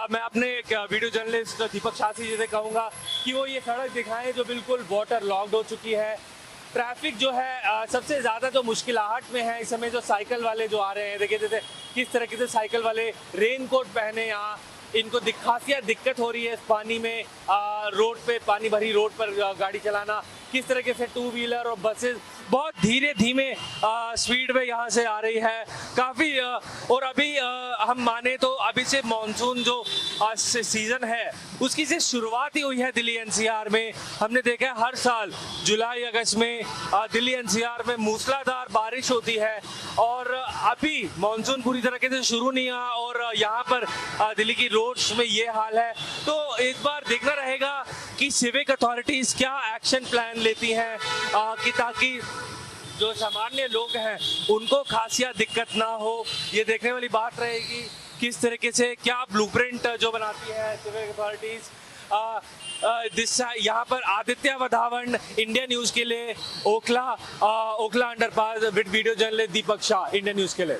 मैं अपने video journalist दीपक शास्त्री जी से कहूँगा कि वो ये सड़क दिखाएं जो बिल्कुल वाटर लॉक्ड हो चुकी है। ट्रैफिक जो है सबसे ज़्यादा जो मुश्किलाहट में है इस समय, जो साइकिल वाले जो आ रहे हैं, देखिए जैसे किस तरीके से साइकिल वाले रेन कोट पहने यहाँ इनको खासियत दिक्कत हो रही है इस पानी में, रोड पे पानी भरी रोड पर गाड़ी चलाना। किस तरीके से टू व्हीलर और बसेस बहुत धीमे स्पीड में यहाँ से आ रही है काफ़ी। और अभी हम माने तो अभी से मानसून जो सीज़न है उसकी से शुरुआत ही हुई है दिल्ली एनसीआर में। हमने देखा है हर साल जुलाई अगस्त में दिल्ली एनसीआर में मूसलाधार बारिश होती है और अभी मानसून पूरी तरीके से शुरू नहीं हुआ और यहाँ पर दिल्ली की रोड्स में ये हाल है। तो एक बार देखना रहेगा कि सिविक अथॉरिटीज क्या एक्शन प्लान लेती हैं कि ताकि जो सामान्य लोग हैं उनको खासिया दिक्कत ना हो। ये देखने वाली बात रहेगी किस तरीके से क्या ब्लूप्रिंट जो बनाती है सिविक अथॉरिटीज। यहाँ पर आदित्य वधावन, इंडिया न्यूज के लिए Okhla underpass with video journalist Deepak Shah, India news के लिए।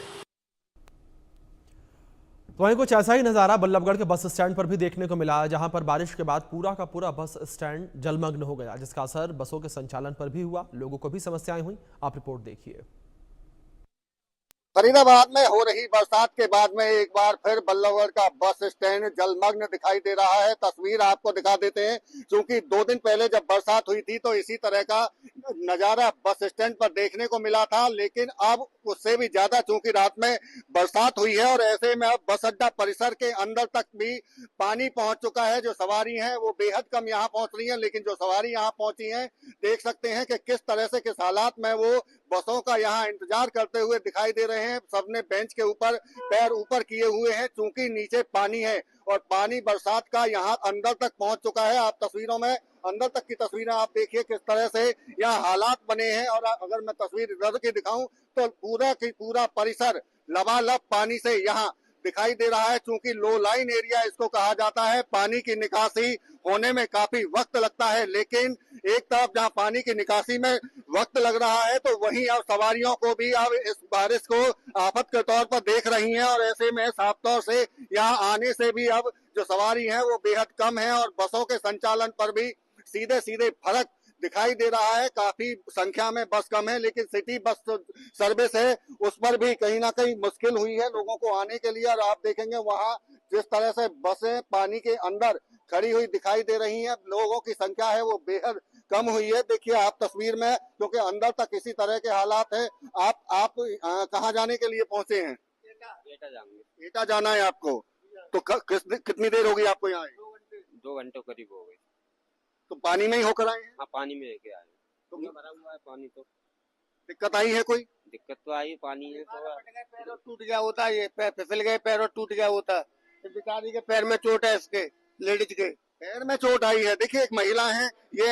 तो वहीं कुछ ऐसा ही नज़ारा बल्लभगढ़ के बस स्टैंड पर भी देखने को मिला, जहां पर बारिश के बाद पूरा का पूरा बस स्टैंड जलमग्न हो गया, जिसका असर बसों के संचालन पर भी हुआ। लोगों को भी समस्याएं हुई। आप रिपोर्ट देखिए। फरीदाबाद में हो रही बरसात के बाद में एक बार फिर बल्लभगढ़ का बस स्टैंड जलमग्न दिखाई दे रहा है। तस्वीर आपको दिखा देते हैं, क्योंकि 2 दिन पहले जब बरसात हुई थी तो इसी तरह का नजारा बस स्टैंड पर देखने को मिला था, लेकिन अब उससे भी ज्यादा चूंकि रात में बरसात हुई है और ऐसे में अब बस अड्डा परिसर के अंदर तक भी पानी पहुंच चुका है। जो सवारी है वो बेहद कम यहाँ पहुंच रही है, लेकिन जो सवारी यहाँ पहुंची है देख सकते हैं कि किस तरह से किस हालात में वो बसों का यहाँ इंतजार करते हुए दिखाई दे रहे हैं। सबने बेंच के ऊपर पैर ऊपर किए हुए हैं, चूंकि नीचे पानी है और पानी बरसात का यहाँ अंदर तक पहुंच चुका है। आप तस्वीरों में अंदर तक की तस्वीरें आप देखिए किस तरह से यहाँ हालात बने हैं। और अगर मैं तस्वीर इधर की दिखाऊं तो पूरा परिसर लबालब पानी से यहाँ दिखाई दे रहा है। चूंकि लो लाइन एरिया इसको कहा जाता है, पानी की निकासी होने में काफी वक्त लगता है, लेकिन एक तरफ जहां पानी की निकासी में वक्त लग रहा है तो वहीं अब सवारियों को भी अब इस बारिश को आफत के तौर पर देख रही हैं और ऐसे में साफ तौर से यहाँ आने से भी अब जो सवारी है वो बेहद कम है और बसों के संचालन पर भी सीधे फर्क दिखाई दे रहा है। काफी संख्या में बस कम है, लेकिन सिटी बस सर्विस है उस पर भी कहीं ना कहीं मुश्किल हुई है लोगों को आने के लिए। और आप देखेंगे वहां जिस तरह से बसें पानी के अंदर खड़ी हुई दिखाई दे रही हैं, लोगों की संख्या है वो बेहद कम हुई है। देखिए आप तस्वीर में, क्योंकि अंदर तक इसी तरह के हालात है। आप कहाँ जाने के लिए पहुंचे हैं? एटा जाना है आपको। तो कितनी देर होगी आपको यहाँ? 2 घंटे करीब हो गए। तो पानी में ही होकर आए हैं? हाँ, पानी में लेके आए। तो भरा हुआ है पानी। तो दिक्कत आई है? कोई दिक्कत तो आई, पानी है तो पैर टूट गया होता, ये पैर फिसल गए, पैर टूट गया होता। बेचारी के पैर में चोट है, इसके लेडीज के पैर में चोट आई है। देखिए एक महिला है, ये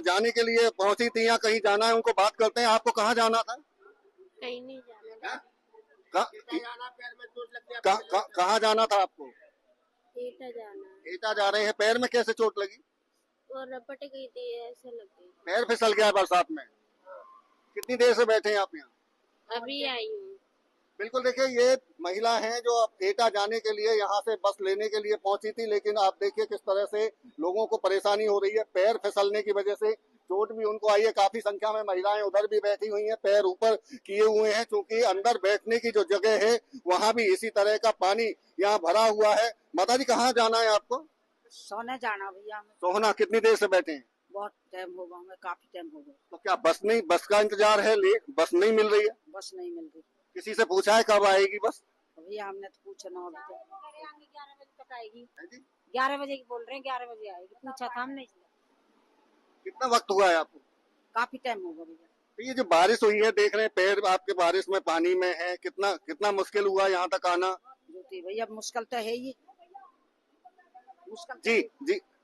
जाने के लिए पहुंची थी या कहीं जाना है, उनको बात करते हैं। आपको कहाँ जाना था? कहीं नहीं जाना। पैर में चोट लग गया। कहाँ जाना था आपको? एटा जाना। एटा जा रहे हैं। पैर में कैसे चोट लगी? और रपट गई थी, ऐसे लग गई। पैर फिसल गया बरसात में। कितनी देर से बैठे हैं आप यहाँ? अभी आई हूँ। बिल्कुल, देखिए ये महिला है जो अब एटा जाने के लिए यहाँ से बस लेने के लिए पहुंची थी, लेकिन आप देखिए किस तरह से लोगों को परेशानी हो रही है। पैर फिसलने की वजह से चोट भी उनको आई है। काफी संख्या में महिलाएं उधर भी बैठी हुई हैं, पैर ऊपर किए हुए हैं, क्योंकि अंदर बैठने की जो जगह है वहाँ भी इसी तरह का पानी यहाँ भरा हुआ है। माता जी कहाँ जाना है आपको? सोने जाना भैया। सोहना। कितनी देर से बैठे हैं? बहुत टाइम हो गया, हमें काफी टाइम हो गया। तो क्या बस का इंतजार है? बस नहीं मिल रही है? बस नहीं मिल रही। किसी से पूछा है कब आएगी बस? भैया हमने तो पूछा ना, अभी तक 11 बजे तक आएगी। 11 बजे की बोल रहे हैं, 11 बजे आएगी। पूछा था हमने। कितना वक्त हुआ है आपको? काफी टाइम हो गया भैया। तो ये जो बारिश हुई है, देख रहे हैं पैर आपके बारिश में पानी में है, कितना मुश्किल हुआ यहाँ तक आना? भैया मुश्किल तो है ही, मुश्किल। जी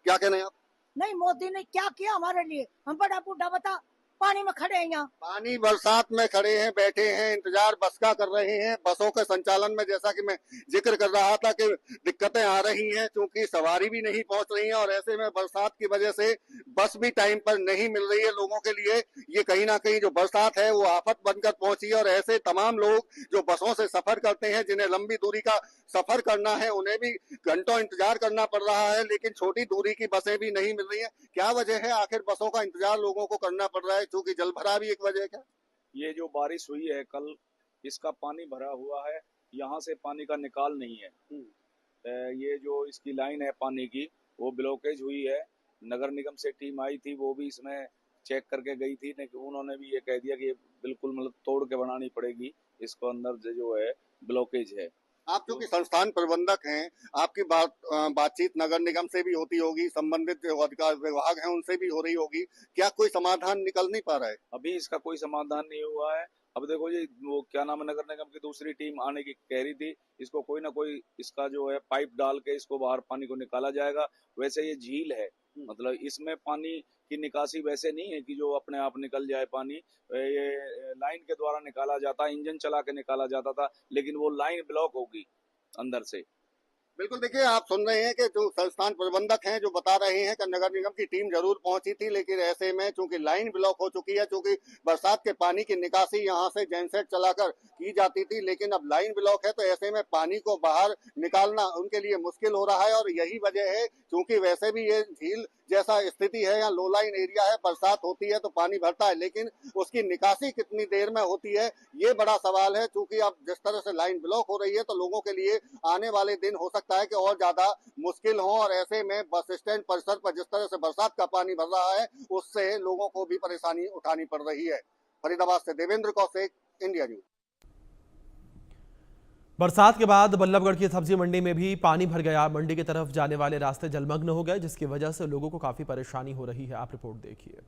क्या कह रहे हैं आप? नहीं, मोदी ने क्या किया हमारे लिए? हम बड़ा बूढ़ा बता, पानी में खड़े हैं यहाँ। पानी बरसात में खड़े हैं, बैठे हैं, इंतजार बस का कर रहे हैं। बसों के संचालन में जैसा कि मैं जिक्र कर रहा था कि दिक्कतें आ रही हैं क्योंकि सवारी भी नहीं पहुंच रही है और ऐसे में बरसात की वजह से बस भी टाइम पर नहीं मिल रही है लोगों के लिए। ये कहीं ना कहीं जो बरसात है वो आफत बनकर पहुंची है और ऐसे तमाम लोग जो बसों से सफर करते हैं, जिन्हें लंबी दूरी का सफर करना है, उन्हें भी घंटों इंतजार करना पड़ रहा है, लेकिन छोटी दूरी की बसें भी नहीं मिल रही हैं। क्या वजह है आखिर बसों का इंतजार लोगों को करना पड़ रहा है? क्योंकि जलभराव भी एक वजह है क्या? ये जो बारिश हुई है कल, इसका पानी भरा हुआ है, यहाँ से पानी का निकाल नहीं है। ये जो इसकी लाइन है पानी की वो ब्लॉकेज हुई है। नगर निगम से टीम आई थी, वो भी इसमें चेक करके गई थी, लेकिन उन्होंने भी ये कह दिया कि ये बिल्कुल मतलब तोड़ के बनानी पड़ेगी, इसको अंदर जो है ब्लॉकेज है। आप चूंकि संस्थान प्रबंधक हैं, आपकी बातचीत नगर निगम से भी होती होगी, संबंधित जो अधिकार विभाग हैं उनसे भी हो रही होगी। क्या कोई समाधान निकल नहीं पा रहा है? अभी इसका कोई समाधान नहीं हुआ है। अब देखो जी, वो क्या नाम है, नगर निगम की दूसरी टीम आने की कह रही थी, इसको कोई ना कोई इसका जो है पाइप डाल के इसको बाहर पानी को निकाला जाएगा। वैसे ये झील है, मतलब इसमें पानी की निकासी वैसे नहीं है कि जो अपने आप निकल जाए पानी। ये लाइन के द्वारा निकाला जाता, इंजन चला के निकाला जाता था, लेकिन वो लाइन ब्लॉक होगी अंदर से। बिल्कुल, देखिए आप सुन रहे हैं कि जो संस्थान प्रबंधक हैं जो बता रहे हैं कि नगर निगम की टीम जरूर पहुंची थी, लेकिन ऐसे में चूंकि लाइन ब्लॉक हो चुकी है, चूंकि बरसात के पानी की निकासी यहां से जेनसेट चलाकर की जाती थी, लेकिन अब लाइन ब्लॉक है तो ऐसे में पानी को बाहर निकालना उनके लिए मुश्किल हो रहा है। और यही वजह है, क्योंकि वैसे भी ये झील जैसा स्थिति है या लो लाइन एरिया है, बरसात होती है तो पानी भरता है, लेकिन उसकी निकासी कितनी देर में होती है ये बड़ा सवाल है। क्योंकि अब जिस तरह से लाइन ब्लॉक हो रही है तो लोगों के लिए आने वाले दिन हो सकता है कि और ज्यादा मुश्किल हो, और ऐसे में बस स्टैंड परिसर पर जिस तरह से बरसात का पानी भर रहा है उससे लोगों को भी परेशानी उठानी पड़ रही है। फरीदाबाद से देवेंद्र कौशिक, इंडिया न्यूज। बरसात के बाद बल्लभगढ़ की सब्जी मंडी में भी पानी भर गया। मंडी की तरफ जाने वाले रास्ते जलमग्न हो गए, जिसकी वजह से लोगों को काफी परेशानी हो रही है। आप रिपोर्ट देखिए।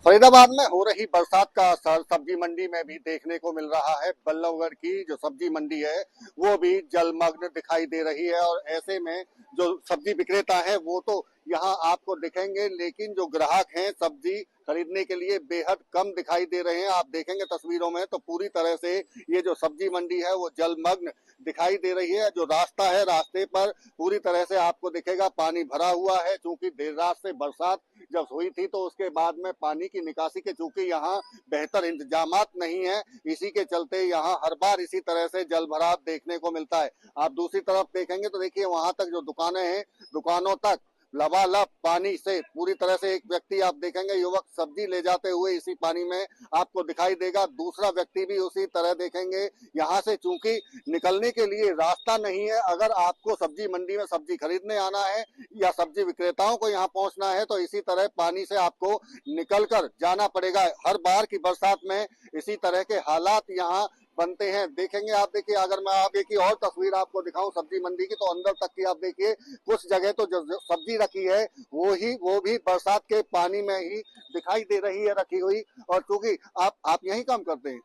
फरीदाबाद में हो रही बरसात का असर सब्जी मंडी में भी देखने को मिल रहा है। बल्लभगढ़ की जो सब्जी मंडी है वो भी जलमग्न दिखाई दे रही है और ऐसे में जो सब्जी विक्रेता है वो तो यहाँ आपको दिखेंगे, लेकिन जो ग्राहक हैं सब्जी खरीदने के लिए बेहद कम दिखाई दे रहे हैं। आप देखेंगे तस्वीरों में तो पूरी तरह से ये जो सब्जी मंडी है वो जलमग्न दिखाई दे रही है। जो रास्ता है, रास्ते पर पूरी तरह से आपको दिखेगा पानी भरा हुआ है। चूंकि देर रात से बरसात जब हुई थी तो उसके बाद में पानी की निकासी के चूंकि यहाँ बेहतर इंतजामात नहीं है, इसी के चलते यहाँ हर बार इसी तरह से जल भराव देखने को मिलता है। आप दूसरी तरफ देखेंगे तो देखिए वहां तक जो दुकानें हैं, दुकानों तक लबालब पानी से पूरी तरह से एक व्यक्ति आप देखेंगे, युवक सब्जी ले जाते हुए इसी पानी में आपको दिखाई देगा। दूसरा व्यक्ति भी उसी तरह देखेंगे। यहाँ से चूंकि निकलने के लिए रास्ता नहीं है, अगर आपको सब्जी मंडी में सब्जी खरीदने आना है या सब्जी विक्रेताओं को यहाँ पहुंचना है तो इसी तरह पानी से आपको निकल कर जाना पड़ेगा। हर बार की बरसात में इसी तरह के हालात यहाँ बनते हैं। देखेंगे आप, देखिए अगर मैं आप एक और तस्वीर आपको दिखाऊं सब्जी मंडी की, तो अंदर तक की आप देखिए कुछ जगह तो जो सब्जी रखी है वो भी बरसात के पानी में ही दिखाई दे रही है रखी हुई। और क्योंकि आप यही काम करते हैं,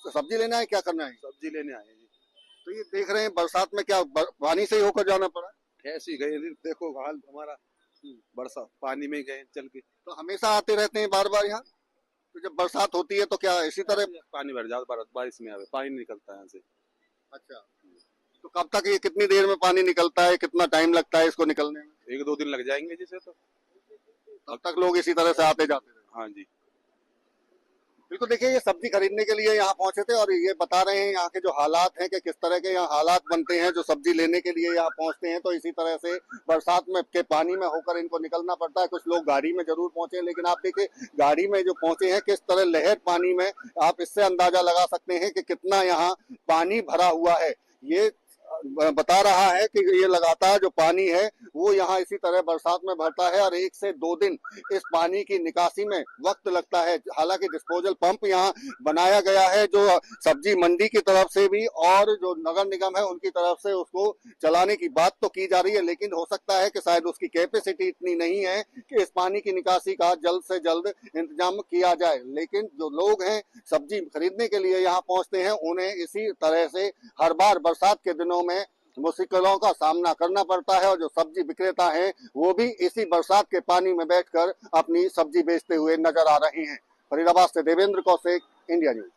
तो सब्जी लेना है, क्या करना है? सब्जी लेने आए जी। तो ये देख रहे हैं बरसात में क्या पानी से ही होकर जाना पड़ा? कैसे ही गए, देखो हाल हमारा, बरसात पानी में गए चल के। तो हमेशा आते रहते हैं बार बार यहाँ? तो जब बरसात होती है तो क्या इसी तरह पानी भर जाता, बारिश में आवे पानी निकलता है यहाँ से। अच्छा, तो कब तक ये कितनी देर में पानी निकलता है, कितना टाइम लगता है इसको निकलने में? 1-2 दिन लग जाएंगे जिसे, तो तब तक लोग इसी तरह से आते जाते हैं। हाँ जी, बिल्कुल, देखिए ये सब्जी खरीदने के लिए यहाँ पहुंचे थे और ये बता रहे हैं यहाँ के जो हालात हैं कि किस तरह के यहाँ हालात बनते हैं जो सब्जी लेने के लिए यहाँ पहुंचते हैं। तो इसी तरह से बरसात में के पानी में होकर इनको निकलना पड़ता है। कुछ लोग गाड़ी में जरूर पहुंचे, लेकिन आप देखिए गाड़ी में जो पहुंचे हैं किस तरह लहर पानी में, आप इससे अंदाजा लगा सकते हैं कि कितना यहाँ पानी भरा हुआ है। ये बता रहा है कि ये लगातार जो पानी है वो यहाँ इसी तरह बरसात में भरता है और 1 से 2 दिन इस पानी की निकासी में वक्त लगता है। हालांकि डिस्पोजल पंप यहाँ बनाया गया है जो सब्जी मंडी की तरफ से भी और जो नगर निगम है उनकी तरफ से उसको चलाने की बात तो की जा रही है, लेकिन हो सकता है कि शायद उसकी कैपेसिटी इतनी नहीं है कि इस पानी की निकासी का जल्द से जल्द इंतजाम किया जाए। लेकिन जो लोग हैं सब्जी खरीदने के लिए यहाँ पहुंचते हैं उन्हें इसी तरह से हर बार बरसात के दिनों में मुश्किलों का सामना करना पड़ता है और जो सब्जी विक्रेता हैं वो भी इसी बरसात के पानी में बैठकर अपनी सब्जी बेचते हुए नजर आ रहे हैं। फरीदाबाद से देवेंद्र कौशिक, इंडिया न्यूज।